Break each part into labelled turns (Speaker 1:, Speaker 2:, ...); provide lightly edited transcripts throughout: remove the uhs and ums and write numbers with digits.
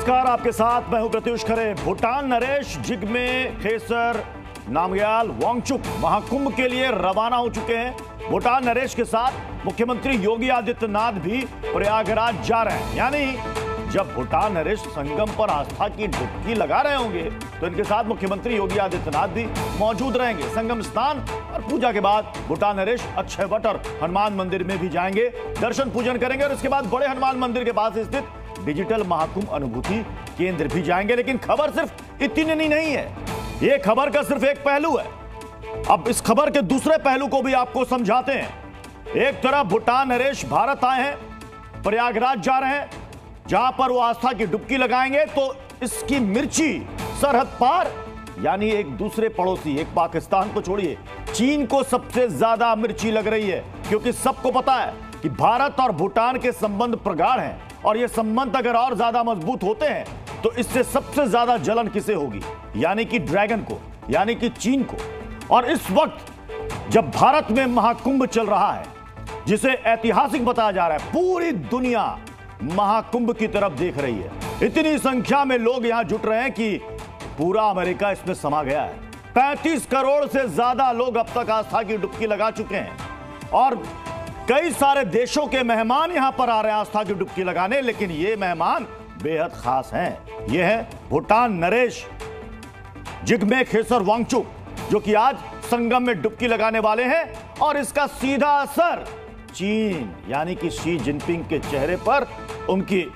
Speaker 1: नमस्कार, आपके साथ मैं हूं प्रत्युष खरे। भूटान नरेश जिग्मे खेसर नामग्याल वांगचुक महाकुंभ के लिए रवाना हो चुके हैं। भूटान नरेश के साथ मुख्यमंत्री योगी आदित्यनाथ भी प्रयागराज जा रहे हैं। यानी जब भूटान नरेश संगम पर आस्था की डुबकी लगा रहे होंगे तो इनके साथ मुख्यमंत्री योगी आदित्यनाथ भी मौजूद रहेंगे। संगम स्नान और पूजा के बाद भूटान नरेश अक्षयवट और हनुमान मंदिर में भी जाएंगे, दर्शन पूजन करेंगे और उसके बाद बड़े हनुमान मंदिर के पास स्थित डिजिटल महाकुंभ अनुभूति केंद्र भी जाएंगे। लेकिन खबर सिर्फ इतनी नहीं है, यह खबर का सिर्फ एक पहलू है। अब इस खबर के दूसरे पहलू को भी आपको समझाते हैं। एक तरफ भूटान नरेश भारत आए हैं, प्रयागराज जा रहे हैं, जहां पर वो आस्था की डुबकी लगाएंगे तो इसकी मिर्ची सरहद पार यानी एक दूसरे पड़ोसी, एक पाकिस्तान को छोड़िए, चीन को सबसे ज्यादा मिर्ची लग रही है। क्योंकि सबको पता है कि भारत और भूटान के संबंध प्रगाढ़ हैं और ये संबंध अगर और ज्यादा मजबूत होते हैं तो इससे सबसे ज्यादा जलन किसे होगी, यानी कि ड्रैगन को, यानी कि चीन को। और इस वक्त जब भारत में महाकुंभ चल रहा है, जिसे ऐतिहासिक बताया जा रहा है, पूरी दुनिया महाकुंभ की तरफ देख रही है। इतनी संख्या में लोग यहां जुट रहे हैं कि पूरा अमेरिका इसमें समा गया है। 35 करोड़ से ज्यादा लोग अब तक आस्था की डुबकी लगा चुके हैं और कई सारे देशों के मेहमान यहां पर आ रहे हैं आस्था की डुबकी लगाने। लेकिन ये मेहमान बेहद खास हैं। ये है भूटान नरेश जिग्मे खेसर वांगचुक, जो कि आज संगम में डुबकी लगाने वाले हैं और इसका सीधा असर चीन यानी कि शी जिनपिंग के चेहरे पर, उनकी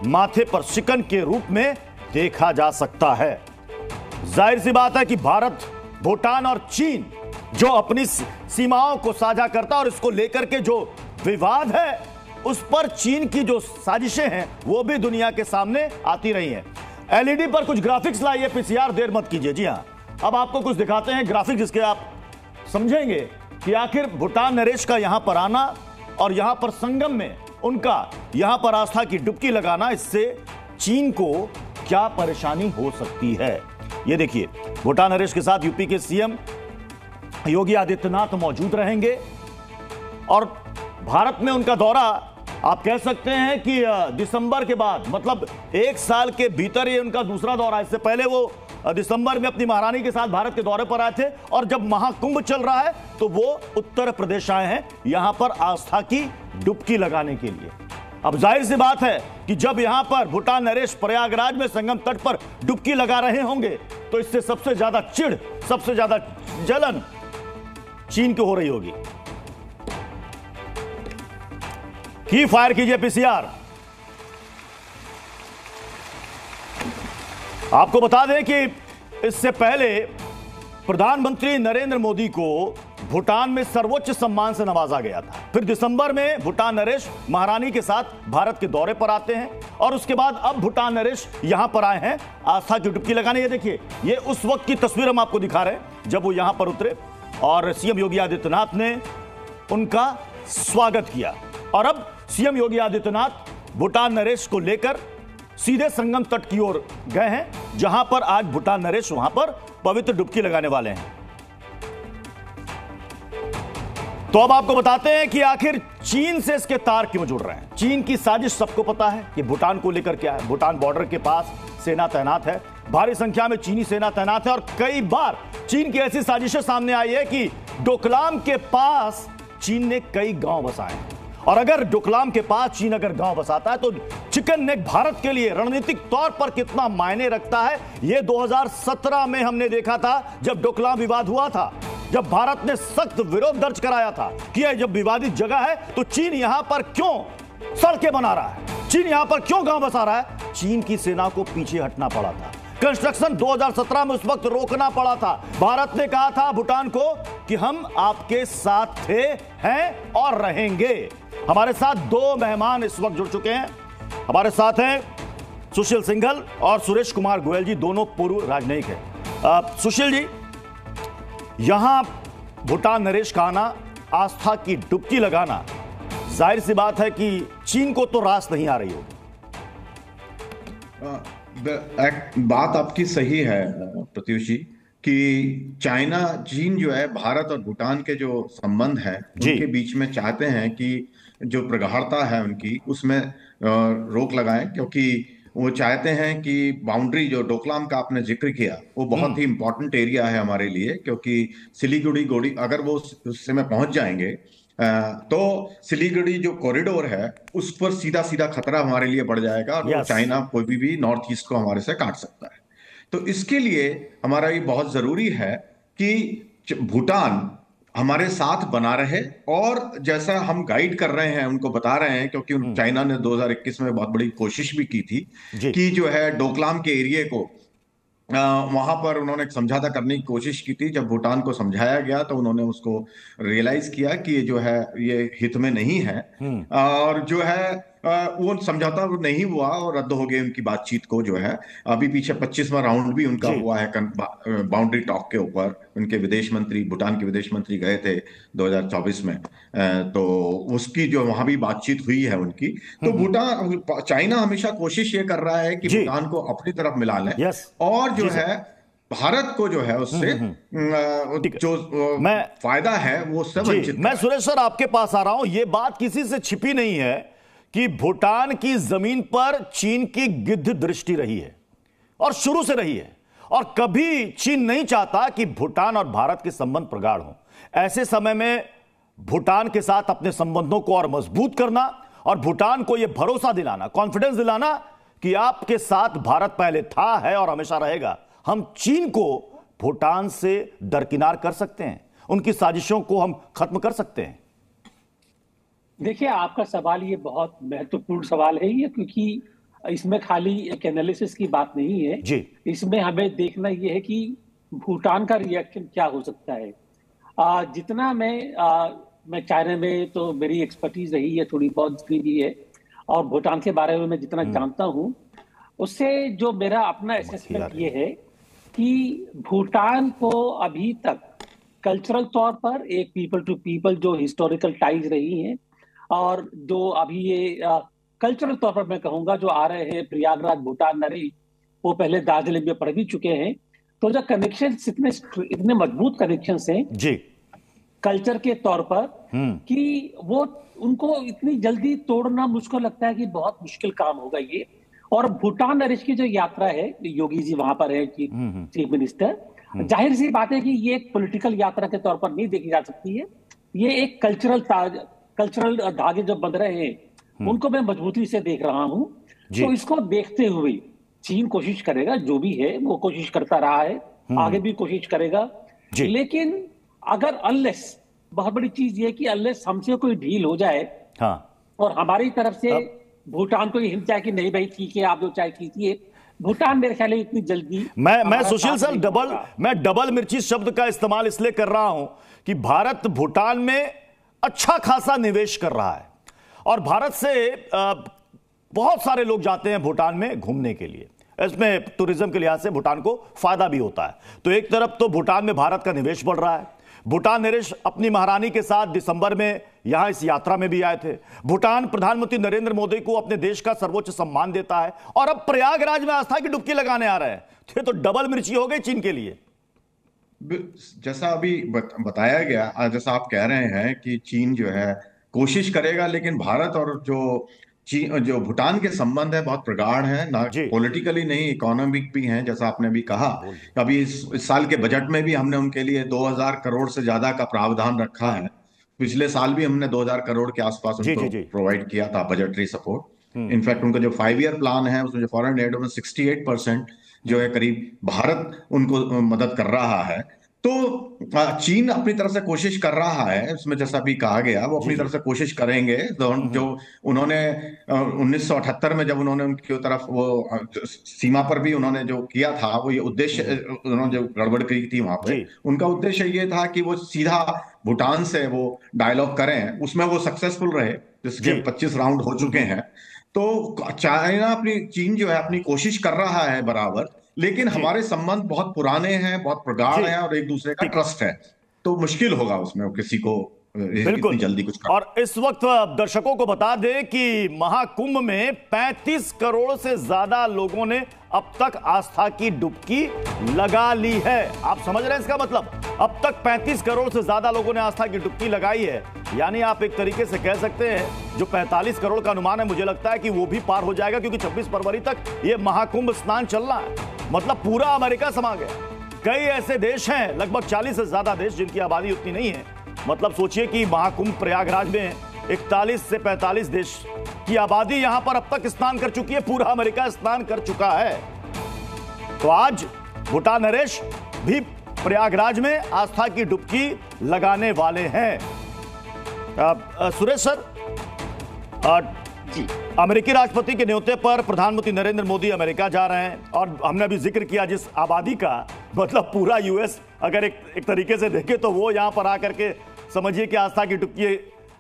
Speaker 1: माथे पर शिकन के रूप में देखा जा सकता है। जाहिर सी बात है कि भारत, भूटान और चीन जो अपनी सीमाओं को साझा करता है और इसको लेकर के जो विवाद है, उस पर चीन की जो साजिशें हैं वो भी दुनिया के सामने आती रही हैं। एलईडी पर कुछ ग्राफिक्स लाइए पीसीआर, देर मत कीजिए। जी हां, अब आपको कुछ दिखाते हैं ग्राफिक्स, जिसके आप समझेंगे कि आखिर भूटान नरेश का यहां पर आना और यहां पर संगम में उनका यहां पर आस्था की डुबकी लगाना, इससे चीन को क्या परेशानी हो सकती है। ये देखिए, भूटान नरेश के साथ यूपी के सीएम योगी आदित्यनाथ मौजूद रहेंगे और भारत में उनका दौरा आप कह सकते हैं कि दिसंबर के बाद, मतलब एक साल के भीतर ये उनका दूसरा दौरा। इससे पहले वो दिसंबर में अपनी महारानी के साथ भारत के दौरे पर आए थे और जब महाकुंभ चल रहा है तो वो उत्तर प्रदेश आए हैं यहां पर आस्था की डुबकी लगाने के लिए। अब जाहिर सी बात है कि जब यहां पर भूटान नरेश प्रयागराज में संगम तट पर डुबकी लगा रहे होंगे तो इससे सबसे ज्यादा चिढ़, सबसे ज्यादा जलन चीन की हो रही होगी। की फायर कीजिए पीसीआर। आपको बता दें कि इससे पहले प्रधानमंत्री नरेंद्र मोदी को भूटान में सर्वोच्च सम्मान से नवाजा गया था। फिर दिसंबर में भूटान नरेश महारानी के साथ भारत के दौरे पर आते हैं और उसके बाद अब भूटान नरेश यहां पर आए हैं आस्था की डुबकी लगाने। ये देखिए, ये उस वक्त की तस्वीर हम आपको दिखा रहे हैं जब वो यहां पर उतरे और सीएम योगी आदित्यनाथ ने उनका स्वागत किया। और अब सीएम योगी आदित्यनाथ भूटान नरेश को लेकर सीधे संगम तट की ओर गए हैं, जहां पर आज भूटान नरेश वहां पर पवित्र डुबकी लगाने वाले हैं। तो अब आपको बताते हैं कि आखिर चीन से इसके तार क्यों जुड़ रहे हैं। चीन की साजिश सबको पता है कि भूटान को लेकर क्या है। भूटान बॉर्डर के पास सेना तैनात है, भारी संख्या में चीनी सेना तैनात है और कई बार चीन की ऐसी साजिशें सामने आई है कि डोकलाम के पास चीन ने कई गांव बसाए हैं। और अगर डोकलाम के पास चीन अगर गांव बसाता है तो चिकन नेक भारत के लिए रणनीतिक तौर पर कितना मायने रखता है, यह 2017 में हमने देखा था जब डोकलाम विवाद हुआ था, जब भारत ने सख्त विरोध दर्ज कराया था कि यह जब विवादित जगह है तो चीन यहां पर क्यों सड़कें बना रहा है, चीन यहां पर क्यों गांव बसा रहा है। चीन की सेना को पीछे हटना पड़ा था। कंस्ट्रक्शन 2017 में उस वक्त रोकना पड़ा था। भारत ने कहा था भूटान को कि हम आपके साथ थे, हैं और रहेंगे। हमारे साथ दो मेहमान इस वक्त जुड़ चुके हैं। हमारे साथ हैं सुशील सिंघल और सुरेश कुमार गोयल जी, दोनों पूर्व राजनयिक हैं। सुशील जी, यहां भूटान नरेश का आना, आस्था की डुबकी लगाना, जाहिर सी बात है कि चीन को तो रास नहीं आ रही होगी।
Speaker 2: बात आपकी सही है प्रत्युष जी कि चाइना, चीन जो है भारत और भूटान के जो संबंध है उनके बीच में चाहते हैं कि जो प्रगाढ़ता है उनकी उसमें रोक लगाएं, क्योंकि वो चाहते हैं कि बाउंड्री जो डोकलाम का आपने जिक्र किया वो बहुत ही इंपॉर्टेंट एरिया है हमारे लिए, क्योंकि सिलीगुड़ी गोड़ी अगर वो उससे में पहुंच जाएंगे तो सिलीगुड़ी जो कॉरिडोर है उस पर सीधा सीधा खतरा हमारे लिए बढ़ जाएगा और चाइना कोई भी नॉर्थ ईस्ट को हमारे से काट सकता है। तो इसके लिए हमारा ये बहुत जरूरी है कि भूटान हमारे साथ बना रहे, और जैसा हम गाइड कर रहे हैं उनको बता रहे हैं, क्योंकि चाइना ने 2021 में बहुत बड़ी कोशिश भी की थी कि जो है डोकलाम के एरिया को वहां पर उन्होंने एक समझौता करने की कोशिश की थी। जब भूटान को समझाया गया तो उन्होंने उसको रियलाइज किया कि ये जो है ये हित में नहीं है, और जो है वो समझौता नहीं हुआ और रद्द हो गई उनकी बातचीत को। जो है अभी पीछे 25वां राउंड भी उनका हुआ है बाउंड्री टॉक के ऊपर। उनके विदेश मंत्री, भूटान के विदेश मंत्री गए थे 2024 में, तो उसकी जो वहां भी बातचीत हुई है उनकी। तो भूटान, चाइना हमेशा कोशिश ये कर रहा है कि भूटान को अपनी तरफ मिला लें, और जो है भारत को जो है उससे जो फायदा है वो सब वंचित।
Speaker 1: मैं सुरेश सर आपके पास आ रहा हूं। यह बात किसी से छिपी नहीं है कि भूटान की जमीन पर चीन की गिद्ध दृष्टि रही है, और शुरू से रही है, और कभी चीन नहीं चाहता कि भूटान और भारत के संबंध प्रगाढ़ हों। ऐसे समय में भूटान के साथ अपने संबंधों को और मजबूत करना और भूटान को यह भरोसा दिलाना, कॉन्फिडेंस दिलाना कि आपके साथ भारत पहले था, है और हमेशा रहेगा। हम चीन को भूटान से दरकिनार कर सकते हैं, उनकी साजिशों को हम खत्म कर सकते हैं।
Speaker 3: देखिए, आपका सवाल ये बहुत महत्वपूर्ण सवाल है ये, क्योंकि इसमें खाली एक एनालिसिस की बात नहीं है जी। इसमें हमें देखना ये है कि भूटान का रिएक्शन क्या हो सकता है। जितना मैं चाइना में तो मेरी एक्सपर्टीज रही है, थोड़ी बहुत भी है, और भूटान के बारे में मैं जितना जानता हूं उससे जो मेरा अपना असेसमेंट ये है कि भूटान को अभी तक कल्चरल तौर पर एक पीपल टू पीपल जो हिस्टोरिकल टाइज रही हैं, और जो अभी ये कल्चरल तौर पर मैं कहूंगा जो आ रहे हैं प्रयागराज भूटान नरेश, वो पहले दार्जिलिंग में पढ़ भी चुके हैं। तो जो कनेक्शन इतने मजबूत कनेक्शन हैं जी कल्चर के तौर पर कि वो उनको इतनी जल्दी तोड़ना मुझको लगता है कि बहुत मुश्किल काम होगा ये। और भूटान नरेश की जो यात्रा है, योगी जी वहां पर है चीफ मिनिस्टर, जाहिर सी बात है कि ये एक पॉलिटिकल यात्रा के तौर पर नहीं देखी जा सकती है। ये एक कल्चरल धागे जो बंध रहे हैं उनको मैं मजबूती से देख रहा हूं। तो इसको देखते हुए चीन कोशिश करेगा, जो भी है वो कोशिश करता रहा है, आगे भी कोशिश करेगा। लेकिन अगर अनलेस, बहुत बड़ी चीज ये कि अनलेस हमसे कोई डील हो जाए और हमारी तरफ से भूटान को ये हिंट जाए कि नहीं भाई ठीक है, आप जो चाहे कीजिए, भूटान मेरे ख्याल इतनी जल्दी
Speaker 1: मैं सुशील सर डबल मिर्ची शब्द का इस्तेमाल इसलिए कर रहा हूं कि भारत भूटान में अच्छा खासा निवेश कर रहा है, और भारत से बहुत सारे लोग जाते हैं भूटान में घूमने के लिए। इसमें टूरिज्म के लिहाज से भूटान को फायदा भी होता है। तो एक तरफ तो भूटान में भारत का निवेश बढ़ रहा है। भूटान नरेश अपनी महारानी के साथ दिसंबर में यहां इस यात्रा में भी आए थे। भूटान प्रधानमंत्री नरेंद्र मोदी को अपने देश का सर्वोच्च सम्मान देता है, और अब प्रयागराज में आस्था की डुबकी लगाने आ रहे हैं। तो डबल मिर्ची हो गई चीन के लिए।
Speaker 2: जैसा अभी बताया गया, जैसा आप कह रहे हैं कि चीन जो है कोशिश करेगा, लेकिन भारत और जो भूटान के संबंध है बहुत प्रगाढ़ है, ना पॉलिटिकली नहीं इकोनॉमिक भी हैं। जैसा आपने भी कहा, अभी इस साल के बजट में भी हमने उनके लिए 2000 करोड़ से ज्यादा का प्रावधान रखा है। पिछले साल भी हमने 2000 करोड़ के आसपास उनको प्रोवाइड किया था बजटरी सपोर्ट। इनफैक्ट उनका जो 5 ईयर प्लान है उसमें जो फॉरेन एड में 68% जो है करीब भारत उनको मदद कर रहा है। तो चीन अपनी तरफ से कोशिश कर रहा है, उसमें जैसा भी कहा गया वो अपनी तरफ से कोशिश करेंगे। जो उन्होंने 1978 में जब उन्होंने उनकी तरफ वो सीमा पर भी उन्होंने जो किया था, वो ये उद्देश्य उन्होंने जो गड़बड़ की थी वहां पे, उनका उद्देश्य ये था कि वो सीधा भूटान से वो डायलॉग करें। उसमें वो सक्सेसफुल रहे, जिसके 25 राउंड हो चुके हैं। तो चीन जो है अपनी कोशिश कर रहा है बराबर, लेकिन हमारे संबंध बहुत पुराने हैं, बहुत प्रगाढ़ हैं, और एक दूसरे का ट्रस्ट है। तो मुश्किल होगा उसमें किसी को बिल्कुल जल्दी कुछ कर।
Speaker 1: और इस वक्त दर्शकों को बता दें कि महाकुंभ में 35 करोड़ से ज्यादा लोगों ने अब तक आस्था की डुबकी लगा ली है। आप समझ रहे हैं इसका मतलब? अब तक 35 करोड़ से ज्यादा लोगों ने आस्था की डुबकी लगाई है। यानी आप एक तरीके से कह सकते हैं जो 45 करोड़ का अनुमान है, मुझे लगता है कि वो भी पार हो जाएगा, क्योंकि 26 फरवरी तक ये महाकुंभ स्नान चलना है। मतलब पूरा अमेरिका समा गया। कई ऐसे देश हैं, लगभग 40 से ज्यादा देश, जिनकी आबादी उतनी नहीं है। मतलब सोचिए कि महाकुंभ प्रयागराज में 41 से 45 देश की आबादी यहां पर अब तक स्नान कर चुकी है। पूरा अमेरिका स्नान कर चुका है। तो आज भूटान नरेश भी प्रयागराज में आस्था की डुबकी लगाने वाले हैं। सुरेश सर,
Speaker 3: जी,
Speaker 1: अमेरिकी राष्ट्रपति के न्योते पर प्रधानमंत्री नरेंद्र मोदी अमेरिका जा रहे हैं, और हमने अभी जिक्र किया जिस आबादी का, मतलब पूरा यूएस अगर एक तरीके से देखें तो वो यहां पर आकर के समझिए कि आस्था की डुबकी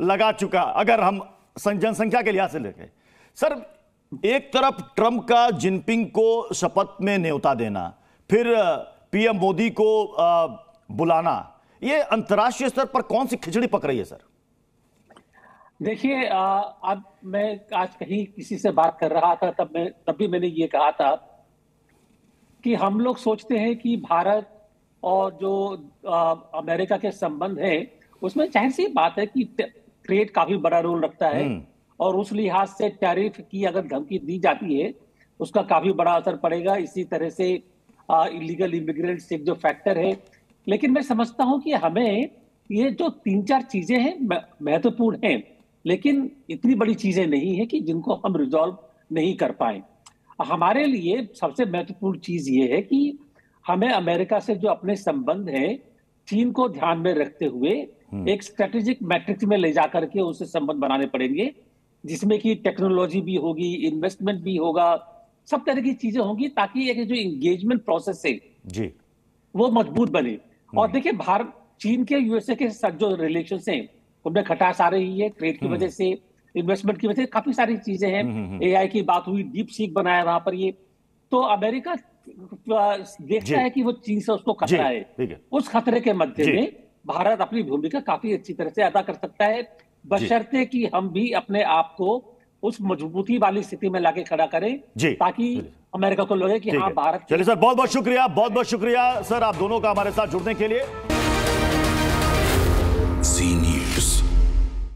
Speaker 1: लगा चुका, अगर हम जनसंख्या के लिहाज से देखें। सर, एक तरफ ट्रंप का जिनपिंग को शपथ में न्योता देना, फिर पीएम मोदी को बुलाना, ये अंतर्राष्ट्रीय स्तर पर कौन सी खिचड़ी पक रही है सर?
Speaker 3: देखिए, अब मैं आज कहीं किसी से बात कर रहा था, तब भी मैंने ये कहा था कि हम लोग सोचते हैं कि भारत और जो अमेरिका के संबंध है, उसमें जाहिर सी बात है कि ट्रेड काफी बड़ा रोल रखता है, और उस लिहाज से टैरिफ की अगर धमकी दी जाती है उसका काफी बड़ा असर पड़ेगा। इसी तरह से इलीगल इमिग्रेंट्स एक जो फैक्टर है। लेकिन मैं समझता हूं कि हमें ये जो 3-4 चीजें हैं महत्वपूर्ण हैं, लेकिन इतनी बड़ी चीजें नहीं है कि जिनको हम रिजॉल्व नहीं कर पाए। हमारे लिए सबसे महत्वपूर्ण चीज ये है कि हमें अमेरिका से जो अपने संबंध है, चीन को ध्यान में रखते हुए एक स्ट्रेटेजिक मैट्रिक्स में ले जाकर के उससे संबंध बनाने पड़ेंगे, जिसमें कि टेक्नोलॉजी भी होगी, इन्वेस्टमेंट भी होगा, सब तरह की चीजें होंगी, ताकि एक जो एंगेजमेंट प्रोसेस है जी वो मजबूत बने। और देखिए, भारत चीन के यूएसए के साथ जो रिलेशंस हैं उनमें खटास आ रही है, ट्रेड की वजह से, इन्वेस्टमेंट की वजह से, काफी सारी चीजें हैं। एआई की बात हुई, डीप सीक बनाया वहां पर, ये तो अमेरिका देखता है कि वो चीन से उसको खतरा है। उस खतरे के मध्य में भारत अपनी भूमिका काफी अच्छी तरह से अदा कर सकता है, बशर्ते कि हम भी अपने आप को उस मजबूती वाली स्थिति में लाके खड़ा करें, ताकि अमेरिका को लगे कि हाँ भारत।
Speaker 1: चलिए सर, बहुत बहुत शुक्रिया, बहुत बहुत शुक्रिया सर, आप दोनों का हमारे साथ जुड़ने के लिए।